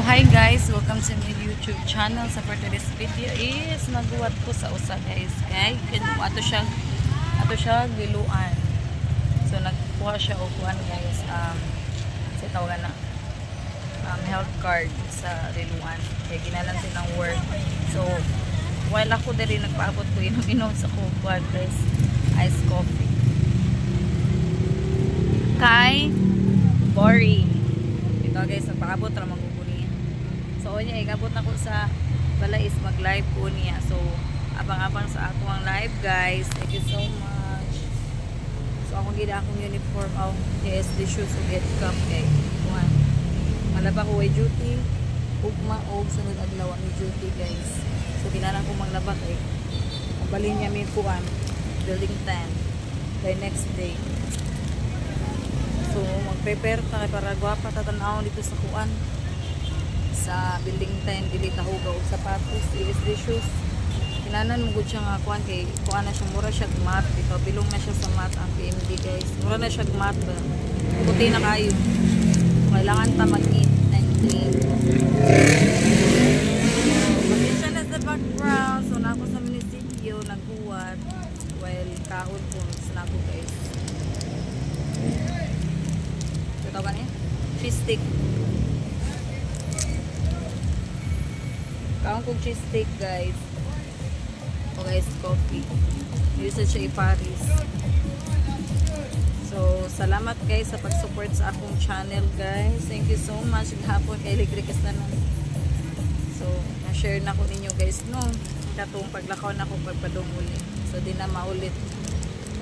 Hi guys, welcome to my YouTube channel. So for today's video is nagbuhat ko sa usa guys. Kay ato siya giluan. So nagkuha siya og kuan guys, sa tawagan na health card sa riluan. Kaya ginalan silang work. So while ako diri nagpaabot ko inom sa kuwan guys, iced coffee. Kay boring. Ito guys, nagpaabot ra man. So, niya, igabot ako sa balais mag-live po niya. So, abang-abang sa ako ang live, guys. Thank you so much. So, ako gina akong uniform of KSD shoes o get cup kay kuhan. Malaba ko way duty. Ugma o sunod adlaw ni duty, guys. So, ginalang ko maglaba kay mabalin niya may kuhan. Building 10. By next day. So, mag-prepare ta para gwapa tatanaw dito sa kuhan. Sa building 10 dili tahugaw og sapatos, KSD shoes. Kinanan mo gud siya nga kuan kay kuan na siya mura siya mat, bitaw bilong na siya sa mat ang PMD guys. Mura na siya mat ba. Puti na kayo. Kailangan ta mag-eat and drink. Pasensya na sa background. So nako sa munisipyo nagbuhat while kahon po sa nako guys. Ito ba niya? Cheese stick. Kaon kong cheese steak guys. O guys, coffee. Use siya i-Paris. So, salamat guys sa pag-support sa akong channel guys. Thank you so much. Hapon kay Ligrikas na nun. So, na-share na ko ninyo guys no. Katong paglakaw na ko pagpadong uli. So, di na maulit.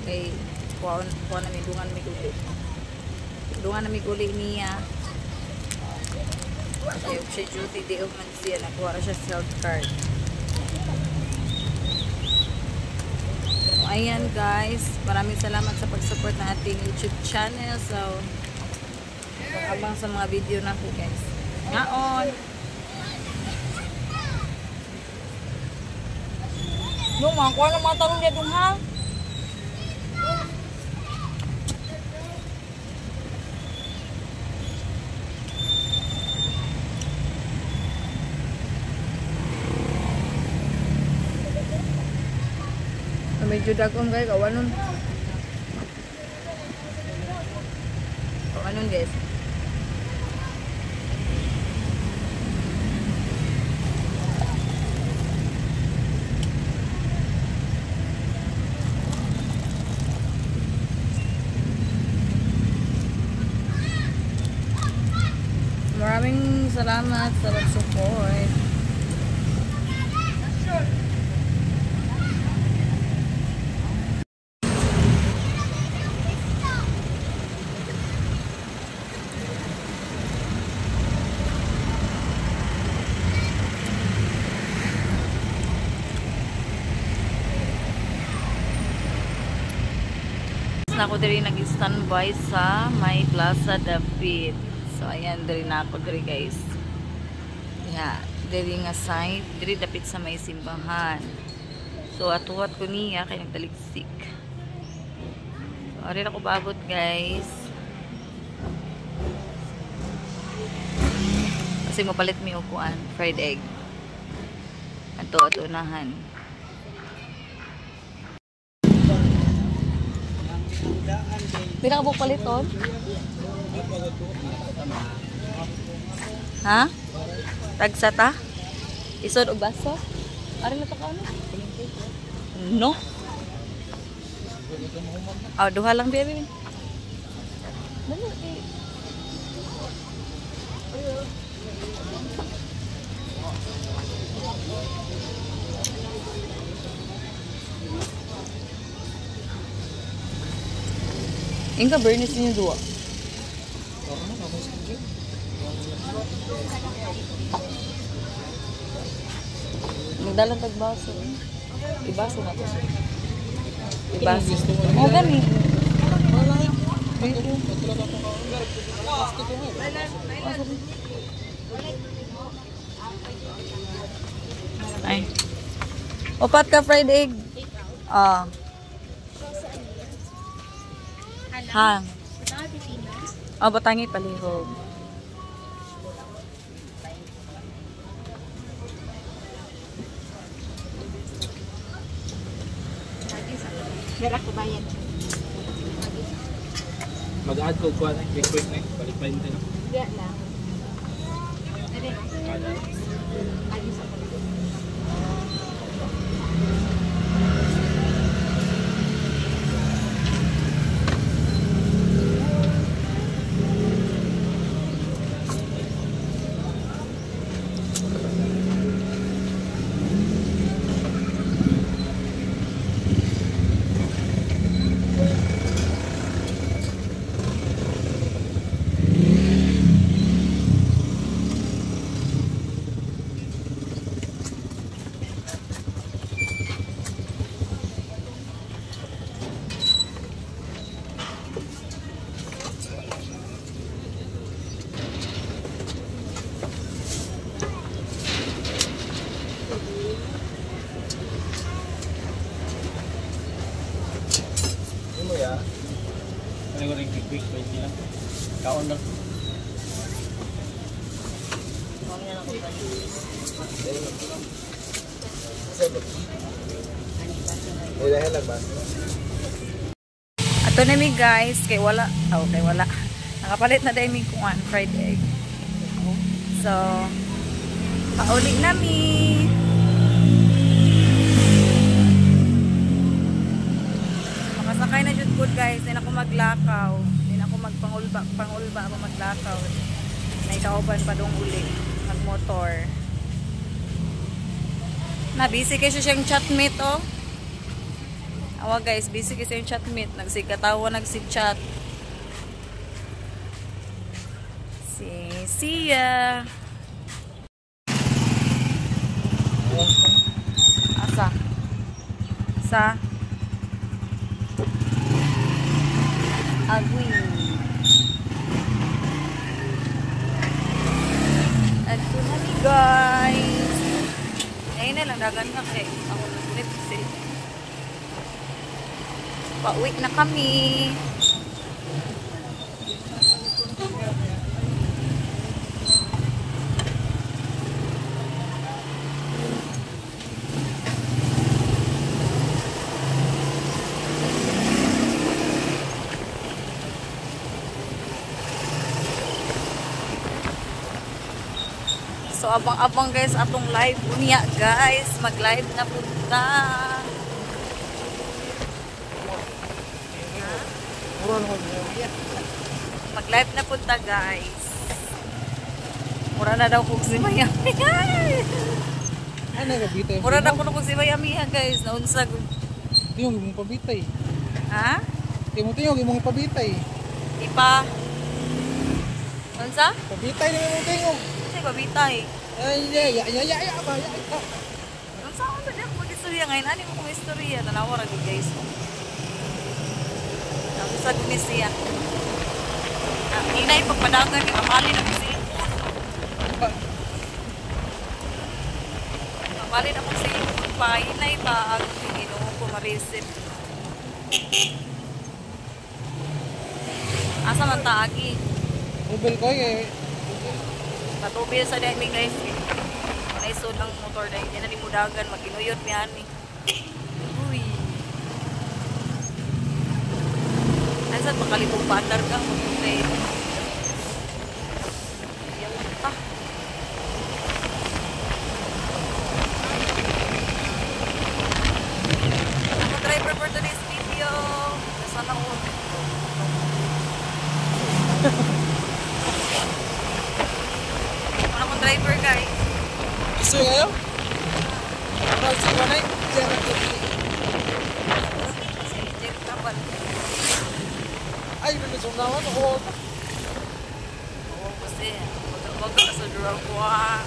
Kay kuha na may dungan may guli. Dungan na may guli niya. Ayaw siya duty day of man siya. Nakuha siya health card. So, ayan guys. Maraming salamat sa pag-support na ating YouTube channel. So, abang sa mga video na ko guys. Ngaon! Yung mga kuha ng mga talong niya dun ha? Medyo dagom guys, kawanon. Kawanon guys. Maraming salamat sa pag-support. Na ako diri nag-standby sa may Plaza David. So ayan diri na ako diri guys. Yeah, diri nga side, diri dapit sa may simbahan. So atuwat ko niya kay nagtaligsik. So ari na ko babot guys. Kasi mapalit mi og kuan, fried egg. Ato unahan. Pila ka buk paliton? Ha? Tagsa ta? Isod og baso? Ari na ta ka ano? No. Duha lang baby. Dali. Inga bernis niyo dua. Magdalang tagbaso. Ibaso na to. Ibaso. Oh, gani. Ay. Opat ka fried egg. Hang. Batangi palihog. Dara ko bayad. Mag-add ko kuha na. Quick na. Balik pa yun din. Diya lang. Dali. Agi sa pala. Ano ko rin quick pa yun lang. Kaon lang. Ato na mi guys, kay wala. Kay wala. Nakapalit na dahil mi kuan fried egg. So, pauli na mi. Makasakay na jud good guys, din ako maglakaw. Din ako magpangulba ako maglakaw. Naikauban pa dong uli magmotor. Na busy kasi siyang chatmate oh. Awa guys, busy kasi yung chatmate. Nagsigatawa, nagsig-chat. Si Sia. Asa? Sa? Agui. Ato na ni guys. Ayun na lang, dagan ka kay. Ako nagulit kasi. Pauwi na kami. So abang-abang guys atong live unya guys, mag-live na punta. Mag-live na punta guys. Mura na daw kung si Miami. Ano ka bitay? Mura na kung si Miami guys, naunsag. Tiyong imong pabitay. Ha? Tiyong imong pabitay. Ipa. Unsa? Pabitay ni imong tingog. Kasi babitay. Ay, ya. Unsa ako na diyan mag-istorya ngayon? Ano mo kung istorya? Tanawa ra guys. Naunsag ni siya. Hinay pagpadagan ni kamali na si. Kamali na si pa hinay pa ang Ginoo ko ma-receive. Asa man taagi? Mobile ko eh. Natubil sa dahil guys. Naisod ng motor dahil hindi na limudagan. Maginuyot niya ni. Uy. Nasaan makalipong patar ka? Magpunay. Ah. Ako driver for today's video. Nasaan ako? Ako driver guys. Gusto kayo? Para sa kanay, diyan ako. Jeff Kapal. Ay, nagsumnawan ako. Oo, kasi wag ka sa durang ko ah.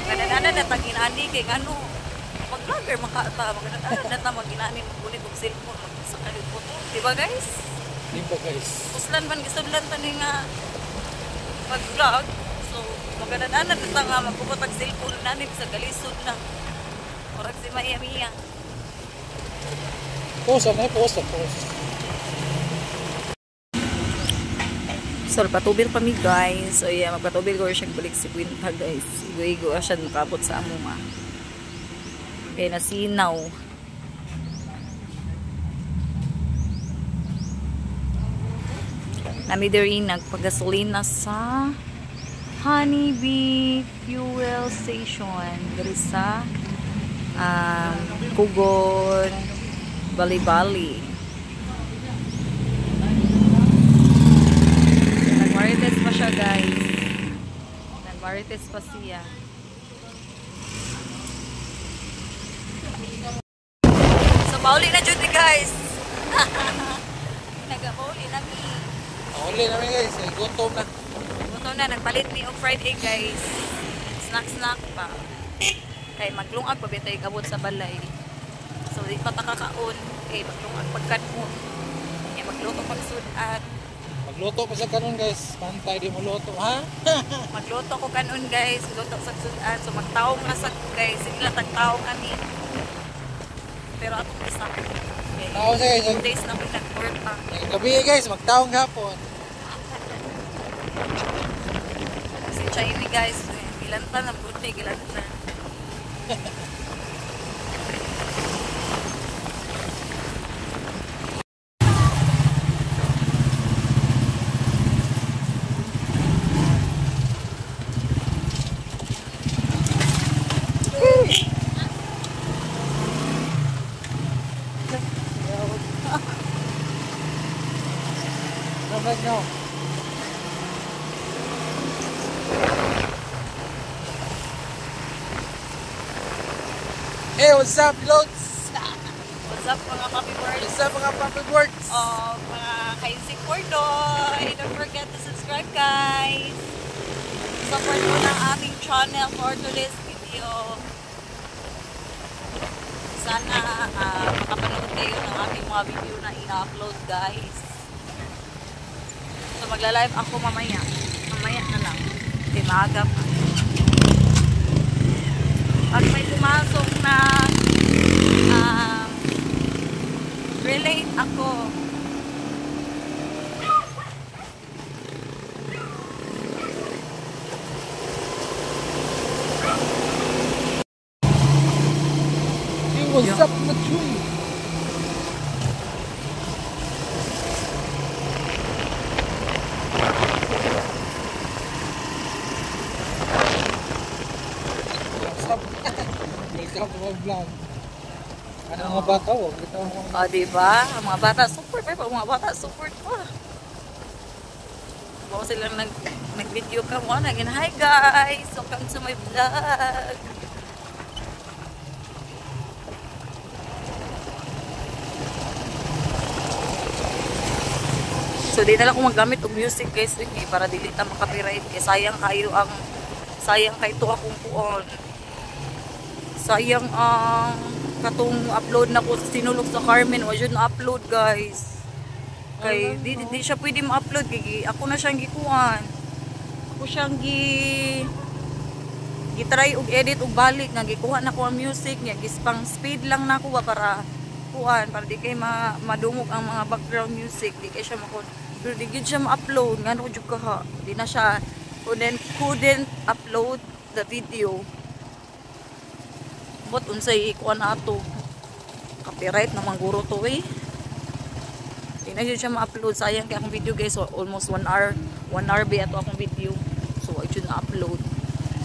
Kadang-kadang natagin ani kay ano mag-vlogger makata magkadaan na ta maginani magunit og cellphone sa kalit photo di ba guys? Di ba guys? Puslan man gisudlan tani nga mag-vlog so magkadaan na ta nga magpupatag cellphone namin sa galisod na murag si Miami. Post. So, patubil pa mi guys. So, yeah, magpatubil ko siya balik si Quinta guys. Igo-igo siya nakabot sa amo ma. Kaya nasinaw. Nami diri nagpagasolina sa Honeybee Fuel Station. Diri sa Kugon, Bali-Bali. Nagmarites pa siya guys. Nagmarites pa siya. So, pauli na dyan guys. Nag-pauli na mi. Uli namin guys, gutom na. Gutom na, nagpalit ni og fried egg guys. Snack pa. Kay maglungag pa bitay kabot sa balay. So di pa takakaon. Kay maglungag pagkanhon. Kay magluto pag sudan. Magluto pa sa kanon guys. Pantay di mo luto, ha? Magluto ko kanon guys. Luto sa sudan. So magtaong na sa guys. Sige lang tagtaong ani. Pero atong isa. Okay. Tao siya guys. 2 days na may nag-work. Gabi guys, magtaong hapon. Si Chinese guys. Gilanta na buti. Gilanta. Right now. Hey, what's up, Lods? What's up mga Papi Birds? What's up, mga Papi Works? Mga kaising Pordoy. Don't forget to subscribe guys. Support mo ng aming channel for today's video. Sana makapanood kayo ng aming mga video na ina-upload guys. So magla-live ako mamaya. Mamaya na lang. Hindi maaga pa. Pag may pumasok na relate ako. Hey, what's up, Machuy? What's up? Welcome to my vlog. Ano mga bata, wag kita mo. Diba? Ang mga bata, support pa. Mga bata, support pa. Baka sila nag-video ka mo. Naging, hi guys! Welcome to my vlog! So, di na lang akong magamit og music guys. Para dili ta makapiright. Kaya sayang kayo ang sayang kay to akong puon. Sayang ang katong upload na ko sinulog sa Carmen. O yun na-upload guys. Kay di siya pwede ma-upload. Ako na siyang gikuhan. Ako siyang gitry og edit og balik. Nga gikuha na ko ang music niya. Gispang speed lang na ko para kuhan. Para di kay madungog ang mga background music. Di kay siya makon. Pero di gid siya ma-upload. Nga no jud ka. Di na siya couldn't upload the video. But unsay ikuan ato. Copyright naman guro to eh. Di na siya ma-upload. Sayang kay akong video guys. So, almost 1 hour. 1 hour ba ato akong video. So I should na-upload.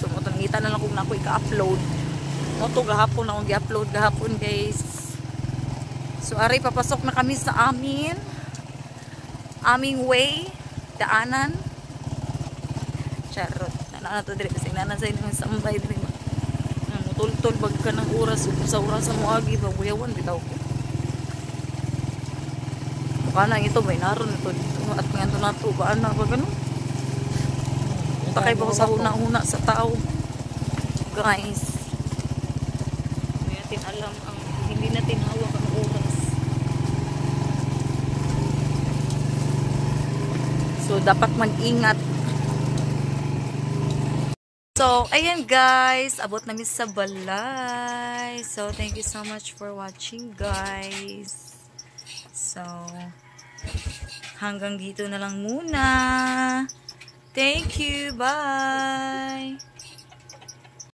So matangita na lang kung na ako ika-upload. Moto gahapon na akong gi-upload gahapon guys. So ari papasok na kami sa aming way. Daanan. Charot. Nana to dire kasi nana sa inyo sambay dire. Mutultol bag ka ng oras sa oras sa moagi babuyawan bitaw ko. Kana ito may naron ito at nganto nato ba ana ba ganun? Takay ba ko sa una-una sa tao. Guys. Hindi natin alam ang hindi natin hawak ang oras. So dapat mag-ingat. So, ayan guys, abot namin sa balay. So, thank you so much for watching guys. So, hanggang dito na lang muna. Thank you. Bye.